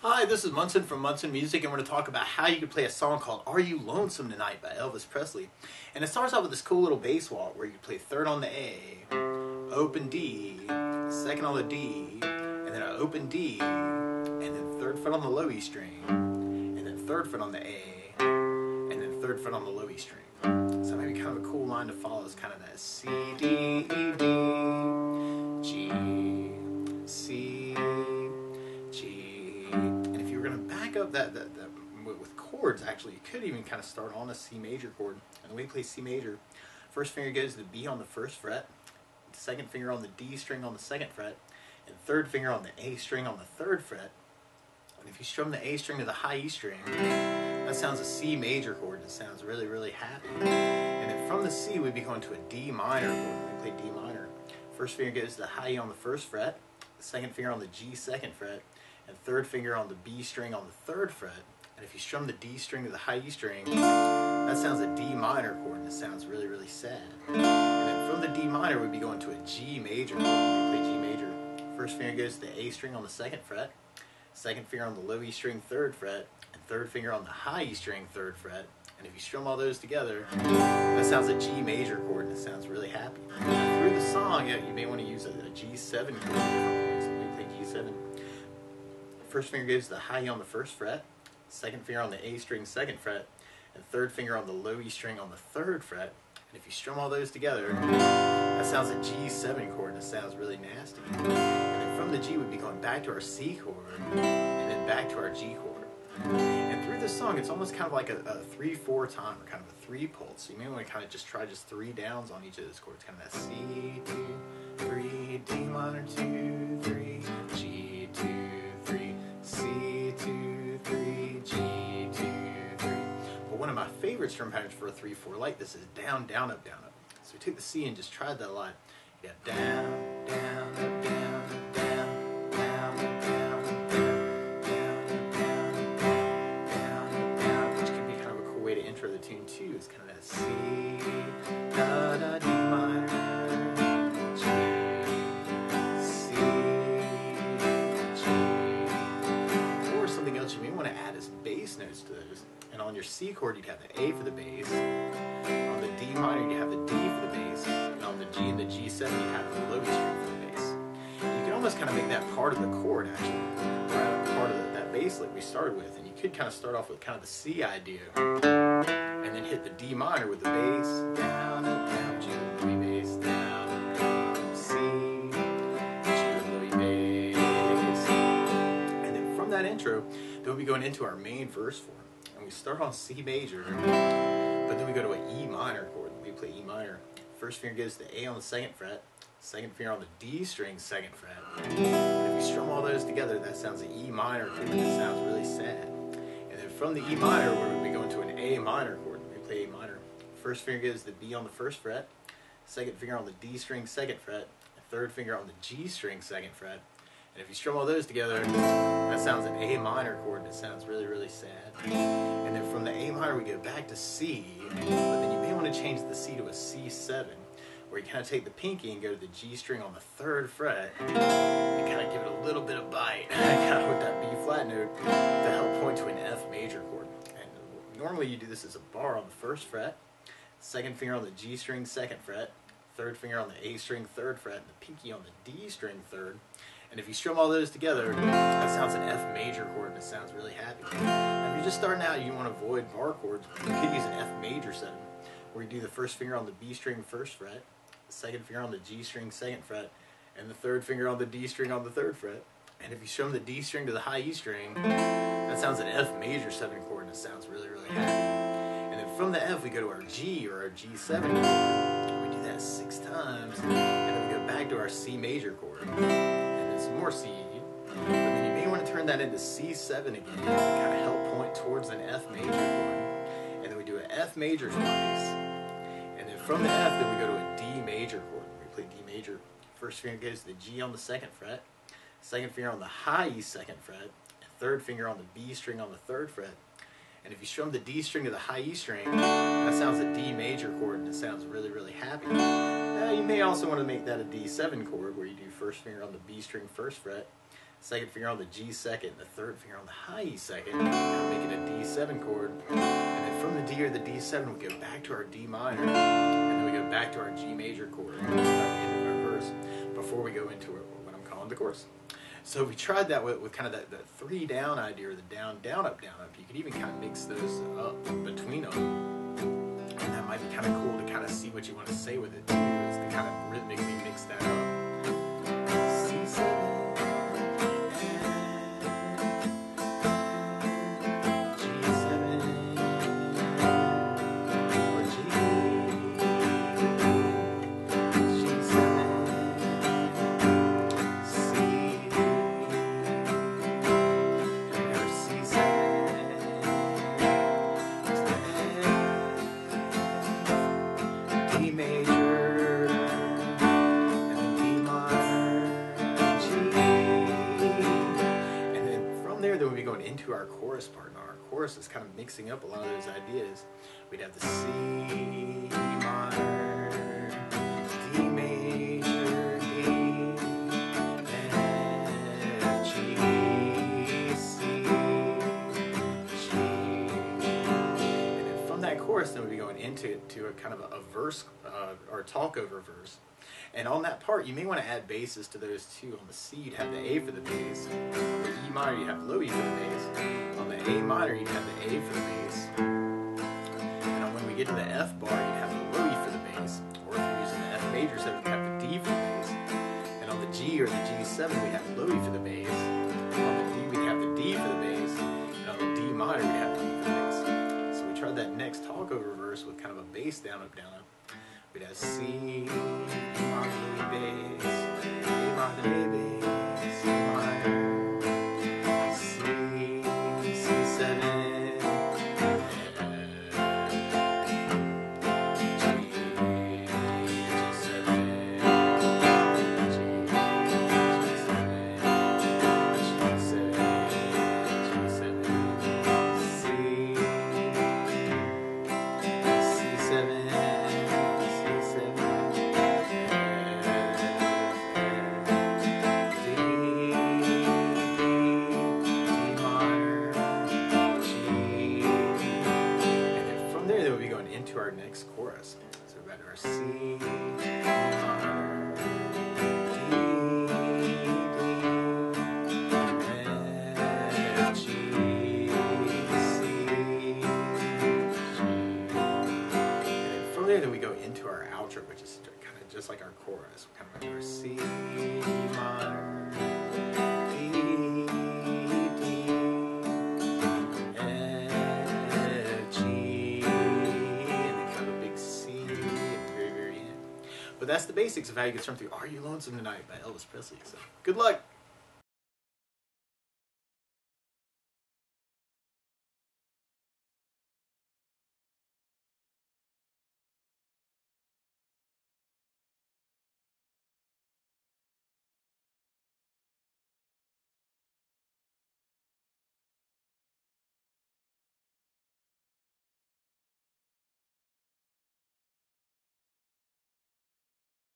Hi, this is Munson from Munson Music, and we're going to talk about how you can play a song called Are You Lonesome Tonight by Elvis Presley. And it starts out with this cool little bass walk where you play third on the A, open D, second on the D, and then an open D, and then third fret on the low E string, and then third fret on the A, and then third fret on the low E string. So maybe kind of a cool line to follow is kind of that C, D, E, D, G, C, G. And if you were going to back up that with chords, actually, you could even kind of start on a C major chord. And the way you play C major, first finger goes to the B on the first fret, second finger on the D string on the second fret, and third finger on the A string on the third fret. And if you strum the A string to the high E string, that sounds a C major chord, and it sounds really, really happy. And then from the C, we'd be going to a D minor chord. We play D minor. First finger goes to the high E on the first fret, the second finger on the G second fret, and third finger on the B string on the third fret. And if you strum the D string to the high E string, that sounds a D minor chord, and it sounds really, really sad. And then from the D minor, we'd be going to a G major chord. We play G major. First finger goes to the A string on the second fret, second finger on the low E string third fret, and third finger on the high E string third fret. And if you strum all those together, that sounds a G major chord, and it sounds really happy. Now, through the song, you may want to use a G7 chord at different points. We play G7. First finger goes to the high E on the first fret, second finger on the A string second fret, and third finger on the low E string on the third fret. And if you strum all those together, that sounds a G7 chord, and it sounds really nasty. And then from the G, we'd be going back to our C chord, and then back to our G chord. And through this song, it's almost kind of like a 3/4 time, or kind of a 3 pulse. So you may want to kind of just try 3 downs on each of those chords. Kind of that C, 2, 3, D minor, 2, 3, G, 2, 3, C, 2, 3, G, 2, 3. But one of my favorite strum patterns for a 3/4 like this is down, down, up, down, up. So we took the C and just tried that a lot. You got down, down, up, down, down, down, down, down, down, down, down, down, which could be kind of a cool way to intro the tune too. It's kind of that C, da, da, D minor, G, C, G. Or something else you may want to add is bass notes to those. And on your C chord, you'd have the A for the bass. On the D minor, you'd have the D for the bass. And on the G and the G7, you'd have the low E string for the bass. You can almost kind of make that part of the chord, actually. Right, part of that bass lick we started with. And you could kind of start off with kind of the C idea. And then hit the D minor with the bass. Down, up, down, G, low E bass. Down, up, down, C, G, low E bass. And then from that intro, then we'll be going into our main verse form. And we start on C major, but then we go to an E minor chord. We play E minor. First finger goes to the A on the second fret, second finger on the D string second fret. And if you strum all those together, that sounds an E minor chord, and it sounds really sad. And then from the E minor, we're going to be going to an A minor chord. We play A minor. First finger goes to the B on the first fret, second finger on the D string second fret, third finger on the G string second fret. And if you strum all those together, that sounds an A minor chord, and it sounds really, really sad. And then from the A minor, we go back to C, but then you may want to change the C to a C7, where you kind of take the pinky and go to the G string on the third fret, and kind of give it a little bit of bite, kind of with that B flat note, to help point to an F major chord. And normally you do this as a bar on the first fret, second finger on the G string second fret, third finger on the A string third fret, and the pinky on the D string third. And if you strum all those together, that sounds an F major chord, and it sounds really happy. Now, if you're just starting out and you want to avoid bar chords, you could use an F major 7, where you do the first finger on the B string first fret, the second finger on the G string second fret, and the third finger on the D string on the third fret. And if you strum the D string to the high E string, that sounds an F major 7 chord, and it sounds really, really happy. And then from the F, we go to our G, or our G7 chord, and we do that 6 times, and then we go back to our C major chord. Some more C, but then you may want to turn that into C7 again to kind of help point towards an F major chord. And then we do an F major twice, and then from the F, then we go to a D major chord. We play D major. First finger goes to the G on the second fret, second finger on the high E second fret, and third finger on the B string on the third fret. And if you strum the D string to the high E string, that sounds a D major chord, and it sounds really, really happy. Now, you may also want to make that a D7 chord, where you do first finger on the B string first fret, second finger on the G second, the third finger on the high E second, kind of make it a D7 chord. And then from the D or the D7, we go back to our D minor, and then we go back to our G major chord. That's kind of the end of our verse before we go into what I'm calling the chorus. So we tried that with kind of that 3 down idea, or the down, down, up, down, up. You could even kind of mix those up between them. And that might be kind of cool to kind of see what you want to say with it too, is to kind of rhythmically mix that up. C7. Into our chorus part. Now our chorus is kind of mixing up a lot of those ideas. We'd have the C minor, D major, D, F, G, C, G. And then from that chorus, then we'd be going into a kind of a verse or talk over verse. And on that part, you may want to add basses to those too. On the C, you'd have the A for the bass. On the E minor, you'd have low E for the bass. On the A minor, you'd have the A for the bass. And when we get to the F bar, you'd have the low E for the bass. Or if you're using the F major 7, you'd have the D for the bass. And on the G or the G7, we'd have low E for the bass. On the D, we'd have the D for the bass. And on the D minor, we'd have the E for the bass. So we tried that next talk over verse with kind of a bass down, up, down, up. We'd have C, E minor, bass, A minor, bass, C minor, C, C7, into our next chorus. So we're back to our C minor, D, F, G, C, G. And then from there, then we go into our outro, which is kind of just like our chorus. We're kind of like our C minor. But that's the basics of how you get Strum through Are You Lonesome Tonight by Elvis Presley. So good luck.